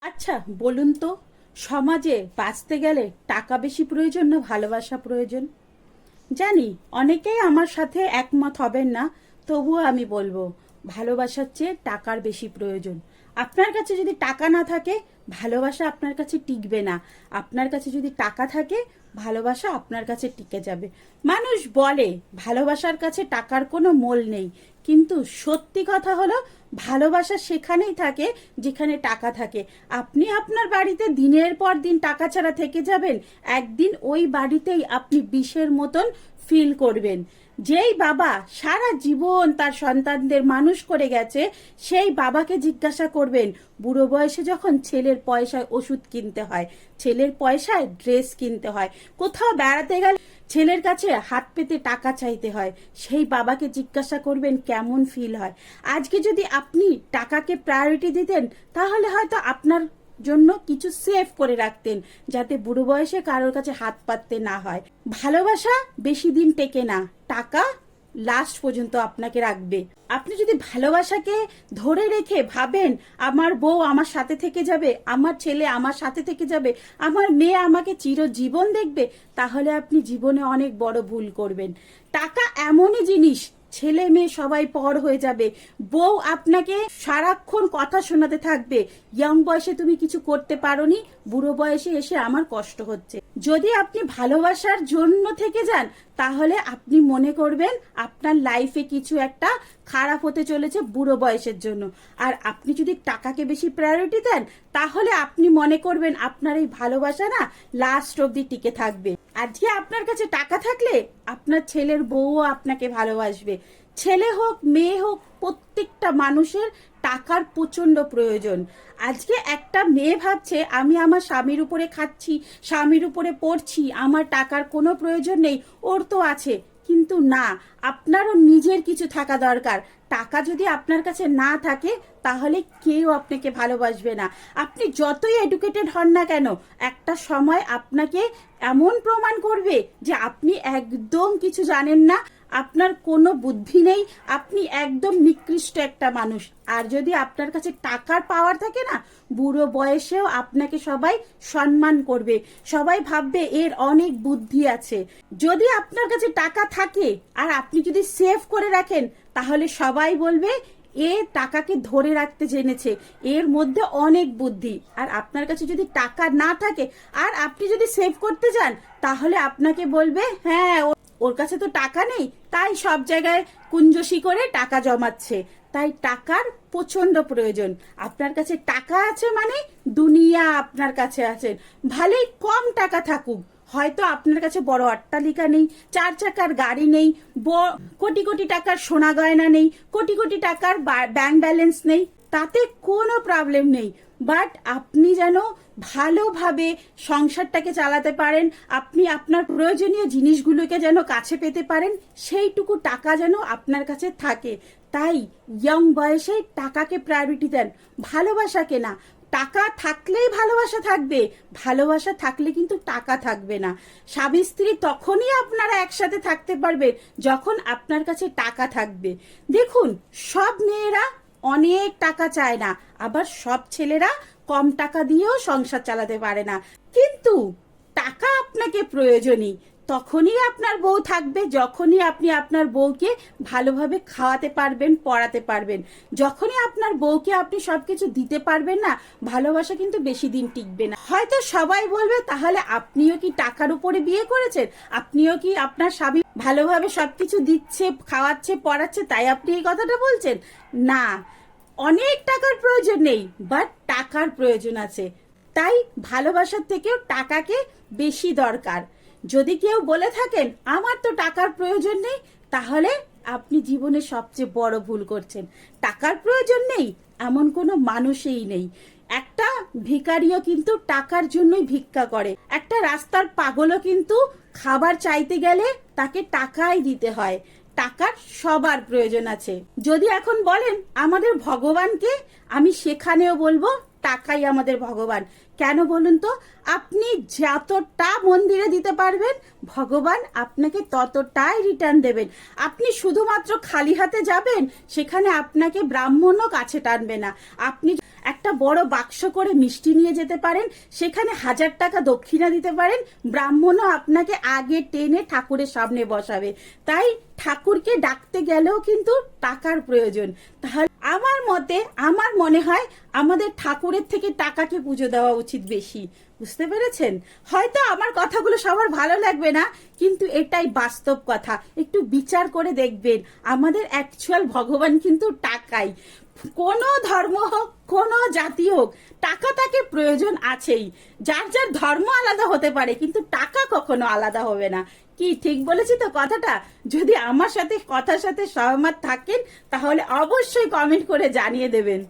আচ্ছা, বলুন তো, সমাজে বাঁচতে গেলে টাকা বেশি প্রয়োজন না ভালোবাসা প্রয়োজন? জানি অনেকেই আমার সাথে একমত হবেন না, তবুও আমি বলবো ভালোবাসার চেয়ে টাকার বেশি প্রয়োজন। আপনার কাছে যদি টাকা না থাকে, ভালোবাসা আপনার কাছে টিকবে না। আপনার কাছে যদি টাকা থাকে, ভালোবাসা আপনার কাছে টিকে যাবে। মানুষ বলে ভালোবাসার কাছে টাকার কোনো মোল নেই, কিন্তু সত্যি কথা হলো ভালোবাসা সেখানেই থাকে যেখানে টাকা থাকে। আপনি আপনার বাড়িতে দিনের পর দিন টাকা ছাড়া থেকে যাবেন, একদিন ওই বাড়িতেই আপনি বিষের মতন ফিল করবেন। যেই বাবা সারা জীবন তার সন্তানদের মানুষ করে গেছে, সেই বাবাকে জিজ্ঞাসা করবেন বুড়ো বয়সে যখন ছেলের পয়সায় ওষুধ কিনতে হয়, ছেলের পয়সায় ড্রেস কিনতে হয়, কোথাও বেড়াতে গেলে ছেলের কাছে হাত পেতে টাকা চাইতে হয়, সেই বাবাকে জিজ্ঞাসা করবেন কেমন ফিল হয়। আজকে যদি আপনি টাকাকে প্রায়োরিটি দিতেন, তাহলে হয়তো আপনার জন্য কিছু সেভ করে রাখতেন, যাতে বুড়ো বয়সে কারোর কাছে হাত পাততে না হয়। ভালোবাসা বেশি দিন টেকে না, টাকা লাস্ট পর্যন্ত আপনাকে রাখবে। আপনি যদি ভালোবাসাকে ধরে রেখে ভাবেন আমার বউ আমার সাথে থেকে যাবে, আমার ছেলে আমার সাথে থেকে যাবে, আমার মেয়ে আমাকে চিরজীবন দেখবে, তাহলে আপনি জীবনে অনেক বড় ভুল করবেন। টাকা এমনই জিনিস, ছেলে মেয়ে সবাই পর হয়ে যাবে, বউ আপনাকে সারাক্ষণ কথা শোনাতে থাকবে, ইয়ং বয়সে তুমি কিছু করতে পারোনি, বুড়ো বয়সে এসে আমার কষ্ট হচ্ছে। যদি আপনি ভালোবাসার জন্য থেকে যান, তাহলে আপনি মনে করবেন আপনার লাইফে কিছু একটা খারাপ হতে চলেছে বুড়ো বয়সের জন্য। আর আপনি যদি টাকাকে বেশি প্রায়োরিটি দেন, তাহলে আপনি মনে করবেন আপনার এই ভালোবাসা না লাস্ট অব্দি টিকে থাকবে। আজকে আপনার কাছে টাকা থাকলে আপনার ছেলের বউও আপনাকে ভালোবাসবে। ছেলে হোক মেয়ে হোক, প্রত্যেকটা মানুষের টাকার প্রচন্ড প্রয়োজন। আজকে একটা মেয়ে ভাবছে আমি আমার স্বামীর উপরে খাচ্ছি, স্বামীর উপরে পড়ছি, আমার টাকার কোনো প্রয়োজন নেই, ওর তো আছে। কিন্তু না, আপনারও নিজের কিছু থাকা দরকার। টাকা যদি আপনার কাছে না থাকে, তাহলে কেউ আপনাকে ভালোবাসবে না। আপনি যতই এডুকেটেড হন না কেন, একটা সময় আপনাকে এমন প্রমাণ করবে যে আপনি একদম কিছু জানেন না, আপনার কোনো বুদ্ধি নেই, আপনি একদম নিকৃষ্ট একটা মানুষ। আর যদি আপনার কাছে টাকার পাওয়ার থাকে না, বুড়ো বয়সেও আপনাকে সবাই সম্মান করবে, সবাই ভাববে এর অনেক বুদ্ধি আছে। যদি আপনার কাছে টাকা থাকে আর আপনি যদি সেভ করে রাখেন, তাহলে সবাই বলবে এ টাকাকে ধরে রাখতে জেনেছে, এর মধ্যে অনেক বুদ্ধি। আর আপনার কাছে যদি টাকা না থাকে আর আপনি যদি সেভ করতে যান, তাহলে আপনাকে বলবে হ্যাঁ ওর কাছে তো টাকা নেই, তাই সব জায়গায় কুঞ্জসি করে টাকা জমাচ্ছে। তাই টাকার প্রচন্ড প্রয়োজন। আপনার কাছে টাকা আছে মানে দুনিয়া আপনার কাছে আছে। ভালোই কম টাকা থাকুক, হয়তো আপনার কাছে বড় অট্টালিকা নেই, চার চাকার গাড়ি নেই, কোটি কোটি টাকার সোনা গয়না নেই, কোটি কোটি টাকার ব্যাংক ব্যালেন্স নেই, তাতে কোনো প্রবলেম নেই। বাট আপনি যেন ভালোভাবে সংসারটাকে চালাতে পারেন, আপনি আপনার প্রয়োজনীয় জিনিসগুলোকে যেন কাছে পেতে পারেন, সেইটুকু টাকা যেন আপনার কাছে থাকে। তাই ইয়ং বয়সে টাকাকে প্রায়োরিটি দেন, ভালোবাসাকে না। টাকা থাকলেই ভালোবাসা থাকবে, ভালোবাসা থাকলে কিন্তু টাকা থাকবে না। স্বামী স্ত্রী তখনই আপনারা একসাথে থাকতে পারবেন যখন আপনার কাছে টাকা থাকবে। দেখুন, সব মেয়েরা অনেক টাকা চায় না, আবার সব ছেলেরা কম টাকা দিয়েও সংসার চালাতে পারে না। কিন্তু টাকা আপনাকে প্রয়োজনই। তখনই আপনার বউ থাকবে যখনই আপনি আপনার বউকে ভালোভাবে খাওয়াতে পারবেন, পড়াতে পারবেন। যখনই আপনার বউকে আপনি সবকিছু দিতে পারবেন না, ভালোবাসা কিন্তু বেশি দিন টিকবে না। হয়তো সবাই বলবে তাহলে আপনিও কি টাকার উপরে বিয়ে করেছেন? আপনিও কি আপনার স্বামী ভালোভাবে সবকিছু দিচ্ছে, খাওয়াচ্ছে, পড়াচ্ছে, তাই আপনি এই কথাটা বলছেন? না, অনেক টাকার প্রয়োজন নেই, বাট টাকার প্রয়োজন আছে। তাই ভালোবাসার থেকেও টাকাকে বেশি দরকার। যদি কেউ বলে থাকেন আমার তো টাকার প্রয়োজন নেই, তাহলে আপনি জীবনে সবচেয়ে বড় ভুল করছেন। টাকার প্রয়োজন নেই এমন কোনো মানুষই নেই। একটা ভিখারিও কিন্তু টাকার জন্যই ভিক্ষা করে, একটা রাস্তার পাগলও কিন্তু খাবার চাইতে গেলে তাকে টাকাই দিতে হয়। টাকার সবার প্রয়োজন আছে। যদি এখন বলেন আমাদের ভগবানকে, আমি সেখানেও বলবো টাকাই আমাদের ভগবান। কেন বলুন তো? আপনি যতটা মন্দিরে দিতে পারবেন, ভগবান আপনাকে ততটাই রিটার্ন দেবেন। আপনি শুধুমাত্র খালি হাতে যাবেন, সেখানে আপনাকে ব্রাহ্মণও কাছে টানবে না। আপনি একটা বড় বাক্স করে মিষ্টি নিয়ে যেতে পারেন, সেখানে 1000 টাকা দক্ষিণা দিতে পারেন, ব্রাহ্মণও আপনাকে আগে টেনে ঠাকুরের সামনে বসাবে। তাই ঠাকুরকে ডাকতে গেলেও কিন্তু টাকার প্রয়োজন। তাহলে আমার মনে হয় আমাদের ঠাকুরের থেকে টাকাকে পুজো দেওয়া উচিত বেশি। বুঝতে পেরেছেন? হয়তো আমার কথাগুলো সবার ভালো লাগবে না, কিন্তু এটাই বাস্তব কথা। একটু বিচার করে দেখবেন, আমাদের অ্যাকচুয়াল ভগবান কিন্তু টাকাই। কোনো ধর্ম হোক, কোনো জাতি হোক, টাকা তাকে প্রয়োজন আছেই। যার যার ধর্ম আলাদা হতে পারে, কিন্তু টাকা কখনো আলাদা হবে না। কি ঠিক বলেছি তো কথাটা? যদি আমার সাথে কথার সাথে সহমত থাকেন, তাহলে অবশ্যই কমেন্ট করে জানিয়ে দেবেন।